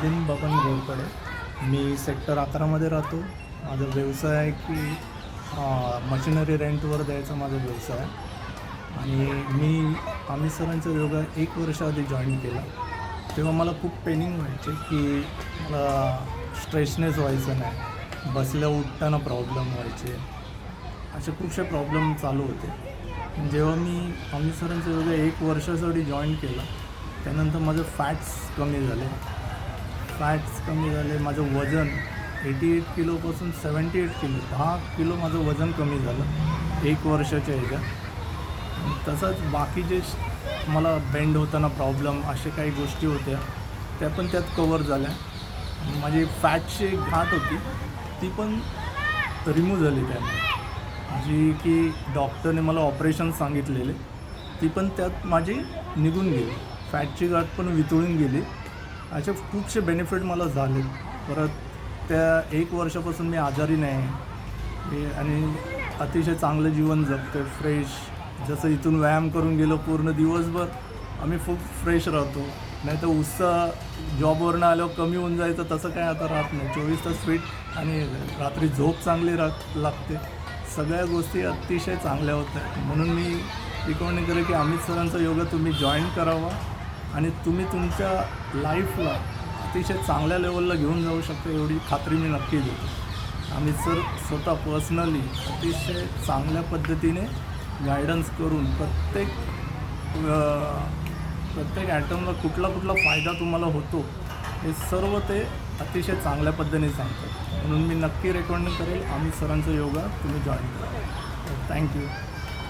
मिलिंद बबन घोरपडे. मी sector 11मध्ये राहतो. माझा व्यवसाय आहे की मशिनरी रेंटवर द्यायचा माझा व्यवसाय आहे. आणि मी अमित सरांचा योगा 1 वर्ष आधी जॉईन केला. तेव्हा मला खूप पेनिंग व्हायचे की मला स्ट्रेचनेस व्हायचं नाही, बसल्या उठताना प्रॉब्लेम व्हायचे, असे खूपसे प्रॉब्लेम चालू होते. जेव्हा मी अमित सरांचा योगा 1 वर्षासाठी जॉईन केला, त्यानंतर माझं फॅट्स कमी झाले. माझं वजन 88 किलोपासून 78 किलो, 10 किलो माझं वजन कमी झालं 1 वर्षाच्या ह्याच्यात. तसंच बाकी जे मला बेंड होताना प्रॉब्लेम असे काही गोष्टी होत्या त्या पण त्यात कवर झाल्या. माझी फॅटची एक घाट होती ती पण रिमूव्ह झाली त्याने, जी की डॉक्टरने मला ऑपरेशन सांगितलेले, ती पण त्यात माझी निघून गेली. फॅटची गाठ पण वितळून गेली. असे खूपसे बेनिफिट मला झाले. परत त्या 1 वर्षापासून मी आजारी नाही आणि अतिशय चांगलं जीवन जगतो, फ्रेश. जसं इथून व्यायाम करून गेलो पूर्ण दिवसभर आम्ही खूप फ्रेश राहतो. नाही तर उत्साह जॉबवरनं आल्यावर कमी होऊन जायचं, तसं काय आता राहत नाही. 24 तास फिट आणि रात्री झोप चांगली लागते. सगळ्या गोष्टी अतिशय चांगल्या होत्या. म्हणून मी रिकमेंड करेन की अमित सरांचा योगा तुम्ही जॉईन करावा आणि तुम्ही तुमच्या लाईफला अतिशय चांगल्या लेवलला घेऊन जाऊ शकता, एवढी खात्री मी नक्की देतो. अमित सर स्वतः पर्सनली अतिशय चांगल्या पद्धतीने गायडन्स करून प्रत्येक ॲटमला कुठला फायदा तुम्हाला होतो हे सर्व ते अतिशय चांगल्या पद्धतीने सांगतात. म्हणून मी नक्की रेकमेंड करेल अमित सरांचा योगा तुम्ही जॉईन करा. थँक्यू.